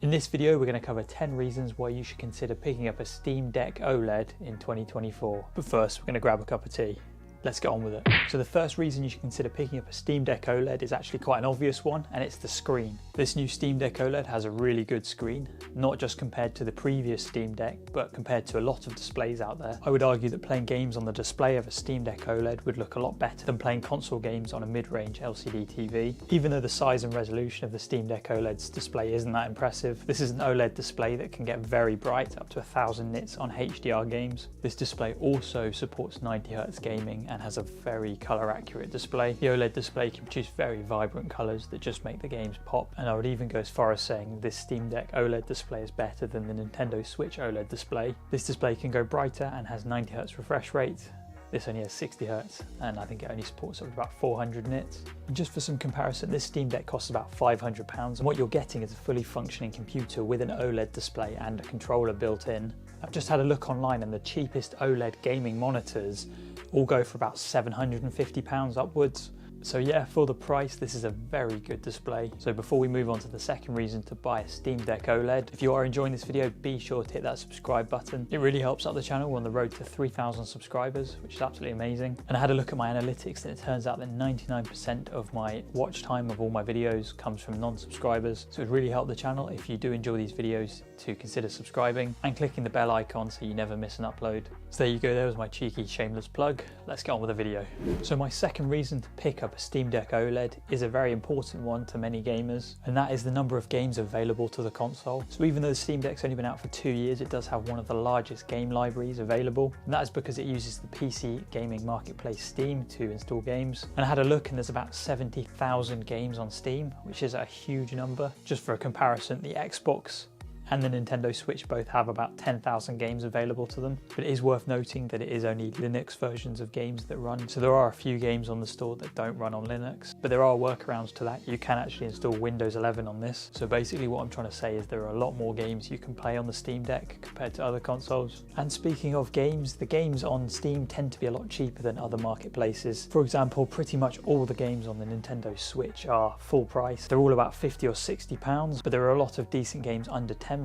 In this video, we're going to cover 10 reasons why you should consider picking up a Steam Deck OLED in 2024. But first, we're going to grab a cup of tea. Let's get on with it. So the first reason you should consider picking up a Steam Deck OLED is actually quite an obvious one, and it's the screen. This new Steam Deck OLED has a really good screen, not just compared to the previous Steam Deck, but compared to a lot of displays out there. I would argue that playing games on the display of a Steam Deck OLED would look a lot better than playing console games on a mid-range LCD TV. Even though the size and resolution of the Steam Deck OLED's display isn't that impressive, this is an OLED display that can get very bright, up to 1000 nits on HDR games. This display also supports 90Hz gaming and has a very colour accurate display. The OLED display can produce very vibrant colours that just make the games pop, and I would even go as far as saying this Steam Deck OLED display is better than the Nintendo Switch OLED display. This display can go brighter and has 90Hz refresh rate. This only has 60Hz, and I think it only supports up to about 400 nits. And just for some comparison, this Steam Deck costs about £500, and what you're getting is a fully functioning computer with an OLED display and a controller built in. I've just had a look online, and the cheapest OLED gaming monitors all go for about £750 upwards. So yeah, for the price, this is a very good display. So before we move on to the second reason to buy a Steam Deck OLED, if you are enjoying this video, be sure to hit that subscribe button. It really helps out the channel. We're on the road to 3,000 subscribers, which is absolutely amazing. And I had a look at my analytics, and it turns out that 99% of my watch time of all my videos comes from non-subscribers. So it would really help the channel if you do enjoy these videos to consider subscribing and clicking the bell icon so you never miss an upload. So there you go, there was my cheeky shameless plug. Let's get on with the video. So my second reason to pick up a Steam Deck OLED is a very important one to many gamers, and that is the number of games available to the console. So even though the Steam Deck's only been out for 2 years, it does have one of the largest game libraries available, and that is because it uses the PC gaming marketplace Steam to install games. And I had a look, and there's about 70,000 games on Steam, which is a huge number. Just for a comparison, the Xbox and the Nintendo Switch both have about 10,000 games available to them. But it is worth noting that it is only Linux versions of games that run. So there are a few games on the store that don't run on Linux, but there are workarounds to that. You can actually install Windows 11 on this. So basically what I'm trying to say is there are a lot more games you can play on the Steam Deck compared to other consoles. And speaking of games, the games on Steam tend to be a lot cheaper than other marketplaces. For example, pretty much all the games on the Nintendo Switch are full price. They're all about £50 or £60, but there are a lot of decent games under £10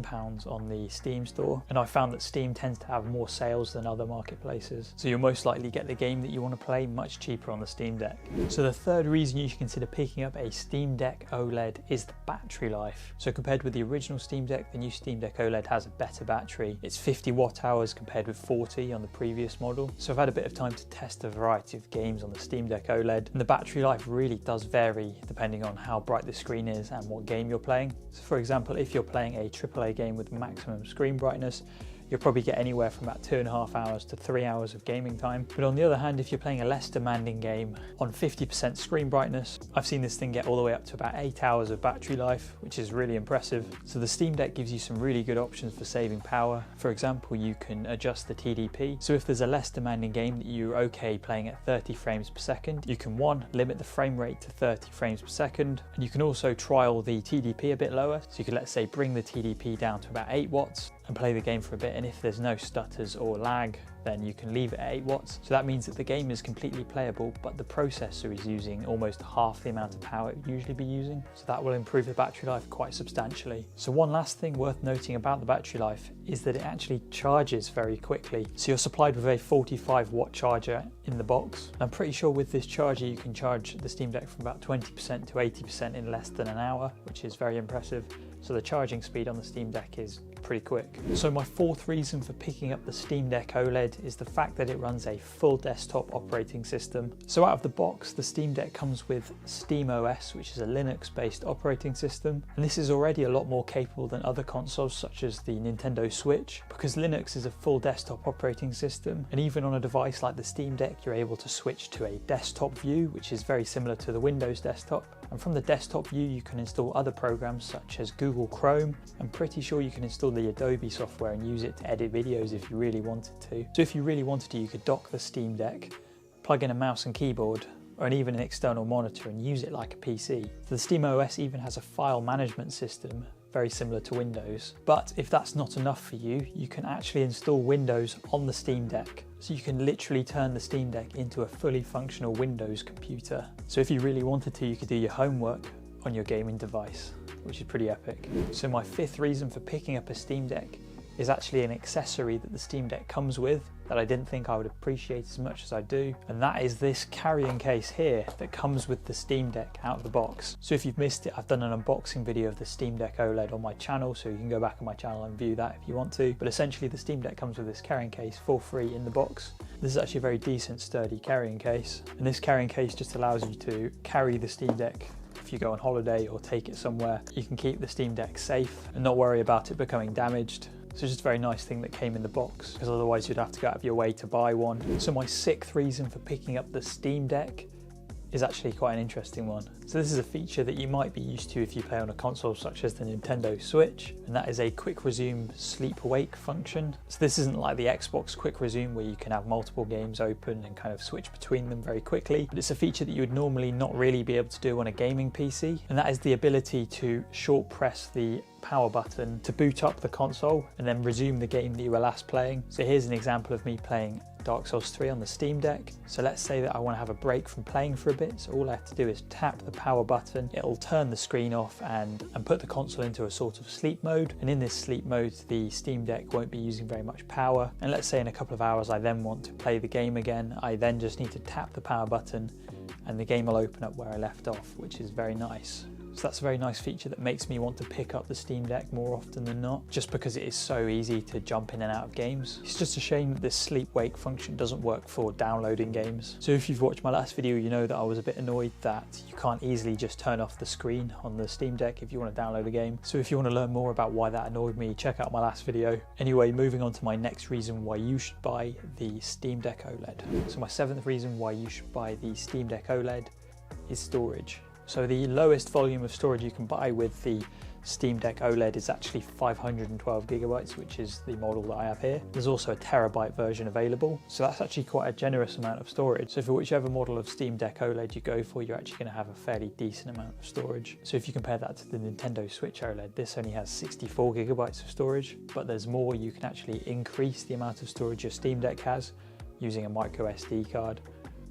on the Steam store, and I found that Steam tends to have more sales than other marketplaces, so you'll most likely get the game that you want to play much cheaper on the Steam Deck. So the third reason you should consider picking up a Steam Deck OLED is the battery life. So compared with the original Steam Deck, the new Steam Deck OLED has a better battery. It's 50 watt hours compared with 40 on the previous model. So I've had a bit of time to test a variety of games on the Steam Deck OLED, and the battery life really does vary depending on how bright the screen is and what game you're playing. So for example, if you're playing a AAA game with maximum screen brightness, you'll probably get anywhere from about 2.5 hours to 3 hours of gaming time. But on the other hand, if you're playing a less demanding game on 50% screen brightness, I've seen this thing get all the way up to about 8 hours of battery life, which is really impressive. So the Steam Deck gives you some really good options for saving power. For example, you can adjust the TDP. So if there's a less demanding game that you're okay playing at 30 frames per second, you can limit the frame rate to 30 frames per second. And you can also trial the TDP a bit lower. So you could, let's say, bring the TDP down to about 8 watts and play the game for a bit, and if there's no stutters or lag, then you can leave it at 8 watts. So that means that the game is completely playable, but the processor is using almost half the amount of power it would usually be using. So that will improve the battery life quite substantially. So one last thing worth noting about the battery life is that it actually charges very quickly. So you're supplied with a 45 watt charger in the box. I'm pretty sure with this charger you can charge the Steam Deck from about 20% to 80% in less than an hour, which is very impressive. So the charging speed on the Steam Deck is pretty quick. So my fourth reason for picking up the Steam Deck OLED is the fact that it runs a full desktop operating system. So out of the box, the Steam Deck comes with SteamOS, which is a Linux-based operating system. And this is already a lot more capable than other consoles such as the Nintendo Switch, because Linux is a full desktop operating system. And even on a device like the Steam Deck, you're able to switch to a desktop view, which is very similar to the Windows desktop. And from the desktop view, you can install other programs such as Google Chrome. I'm pretty sure you can install the Adobe software and use it to edit videos if you really wanted to. So if you really wanted to, you could dock the Steam Deck, plug in a mouse and keyboard, or even an external monitor, and use it like a PC. So the SteamOS even has a file management system, very similar to Windows. But if that's not enough for you, you can actually install Windows on the Steam Deck. So you can literally turn the Steam Deck into a fully functional Windows computer. So if you really wanted to, you could do your homework on your gaming device. which is pretty epic. So my fifth reason for picking up a Steam Deck is actually an accessory that the Steam Deck comes with that I didn't think I would appreciate as much as I do, and that is this carrying case here that comes with the Steam Deck out of the box. So if you've missed it, I've done an unboxing video of the Steam Deck OLED on my channel, so you can go back on my channel and view that if you want to. But essentially the Steam Deck comes with this carrying case for free in the box. This is actually a very decent, sturdy carrying case, and this carrying case just allows you to carry the Steam Deck. If you go on holiday or take it somewhere, you can keep the Steam Deck safe and not worry about it becoming damaged. So it's just a very nice thing that came in the box, because otherwise you'd have to go out of your way to buy one. So my sixth reason for picking up the Steam Deck is actually quite an interesting one. So this is a feature that you might be used to if you play on a console such as the Nintendo Switch, and that is a quick resume sleep awake function. So this isn't like the Xbox quick resume where you can have multiple games open and kind of switch between them very quickly, but it's a feature that you would normally not really be able to do on a gaming PC, and that is the ability to short press the power button to boot up the console and then resume the game that you were last playing. So here's an example of me playing Dark Souls 3 on the Steam Deck. So let's say that I want to have a break from playing for a bit, so all I have to do is tap the power button, it'll turn the screen off and put the console into a sort of sleep mode, and in this sleep mode the Steam Deck won't be using very much power, and let's say in a couple of hours I then want to play the game again, I then just need to tap the power button and the game will open up where I left off, which is very nice. So that's a very nice feature that makes me want to pick up the Steam Deck more often than not, just because it is so easy to jump in and out of games. It's just a shame that this sleep-wake function doesn't work for downloading games. So if you've watched my last video, you know that I was a bit annoyed that you can't easily just turn off the screen on the Steam Deck if you want to download a game. So if you want to learn more about why that annoyed me, check out my last video. Anyway, moving on to my next reason why you should buy the Steam Deck OLED. So my seventh reason why you should buy the Steam Deck OLED is storage. So the lowest volume of storage you can buy with the Steam Deck OLED is actually 512 gigabytes, which is the model that I have here. There's also a terabyte version available, so that's actually quite a generous amount of storage. So for whichever model of Steam Deck OLED you go for, you're actually going to have a fairly decent amount of storage. So if you compare that to the Nintendo Switch OLED, this only has 64 gigabytes of storage, but there's more. You can actually increase the amount of storage your Steam Deck has using a micro SD card,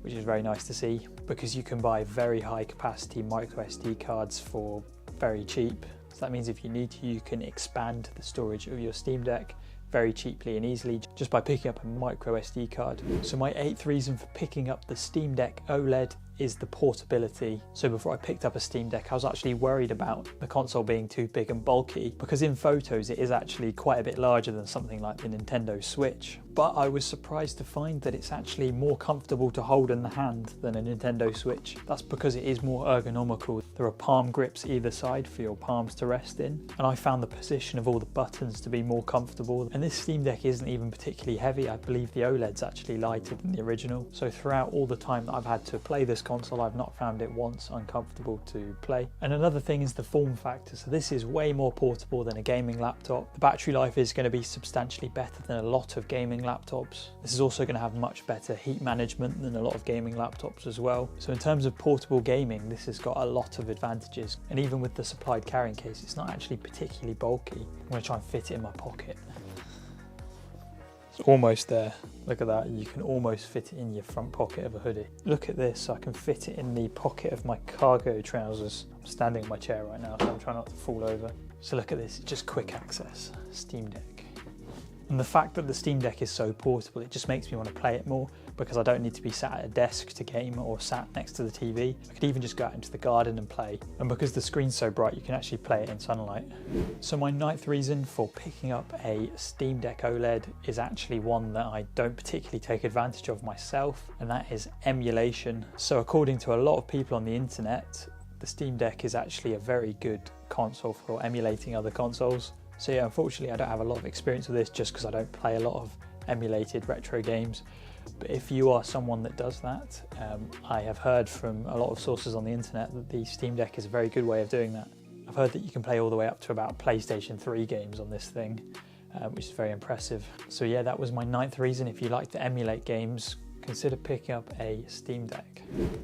which is very nice to see, because you can buy very high capacity micro SD cards for very cheap. So that means if you need to, you can expand the storage of your Steam Deck very cheaply and easily just by picking up a micro SD card. So my eighth reason for picking up the Steam Deck OLED is the portability. So before I picked up a Steam Deck, I was actually worried about the console being too big and bulky, because in photos it is actually quite a bit larger than something like the Nintendo Switch. But I was surprised to find that it's actually more comfortable to hold in the hand than a Nintendo Switch. That's because it is more ergonomical. There are palm grips either side for your palms to rest in, and I found the position of all the buttons to be more comfortable. And this Steam Deck isn't even particularly heavy. I believe the OLED's actually lighter than the original. So throughout all the time that I've had to play this console, I've not found it once uncomfortable to play. And another thing is the form factor. So this is way more portable than a gaming laptop. The battery life is going to be substantially better than a lot of gaming laptops. This is also going to have much better heat management than a lot of gaming laptops as well. So in terms of portable gaming, this has got a lot of advantages. And even with the supplied carrying case, it's not actually particularly bulky. I'm going to try and fit it in my pocket. It's almost there. Look at that, you can almost fit it in your front pocket of a hoodie. Look at this, I can fit it in the pocket of my cargo trousers. I'm standing in my chair right now, so I'm trying not to fall over. So look at this, it's just quick access, Steam Deck. And the fact that the Steam Deck is so portable, it just makes me want to play it more, because I don't need to be sat at a desk to game or sat next to the TV. I could even just go out into the garden and play. And because the screen's so bright, you can actually play it in sunlight. So my ninth reason for picking up a Steam Deck OLED is actually one that I don't particularly take advantage of myself, and that is emulation. So according to a lot of people on the internet, the Steam Deck is actually a very good console for emulating other consoles. So yeah, unfortunately I don't have a lot of experience with this just because I don't play a lot of emulated retro games. But if you are someone that does that, I have heard from a lot of sources on the internet that the Steam Deck is a very good way of doing that. I've heard that you can play all the way up to about PlayStation 3 games on this thing, which is very impressive. So yeah, that was my ninth reason. If you like to emulate games, consider picking up a Steam Deck.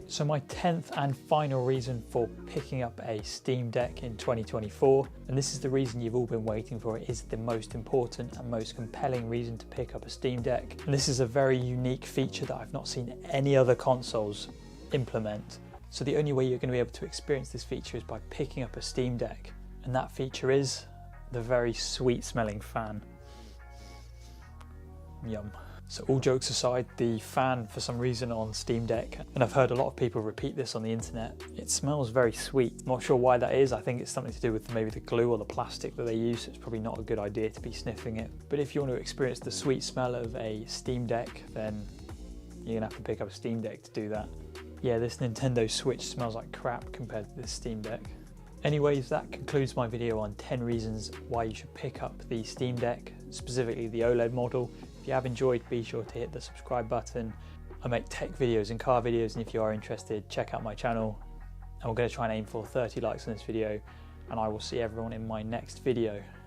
So my 10th and final reason for picking up a Steam Deck in 2024, and this is the reason you've all been waiting for, it is the most important and most compelling reason to pick up a Steam Deck. And this is a very unique feature that I've not seen any other consoles implement. So the only way you're going to be able to experience this feature is by picking up a Steam Deck. and that feature is the very sweet smelling fan. Yum. So all jokes aside, the fan for some reason on Steam Deck, and I've heard a lot of people repeat this on the internet, it smells very sweet. Not sure why that is. I think it's something to do with maybe the glue or the plastic that they use. It's probably not a good idea to be sniffing it. But if you want to experience the sweet smell of a Steam Deck, then you're gonna have to pick up a Steam Deck to do that. Yeah, this Nintendo Switch smells like crap compared to this Steam Deck. Anyways, that concludes my video on 10 reasons why you should pick up the Steam Deck, specifically the OLED model. If you have enjoyed, be sure to hit the subscribe button. I make tech videos and car videos, and if you are interested, check out my channel. And we're going to try and aim for 30 likes on this video, and I will see everyone in my next video.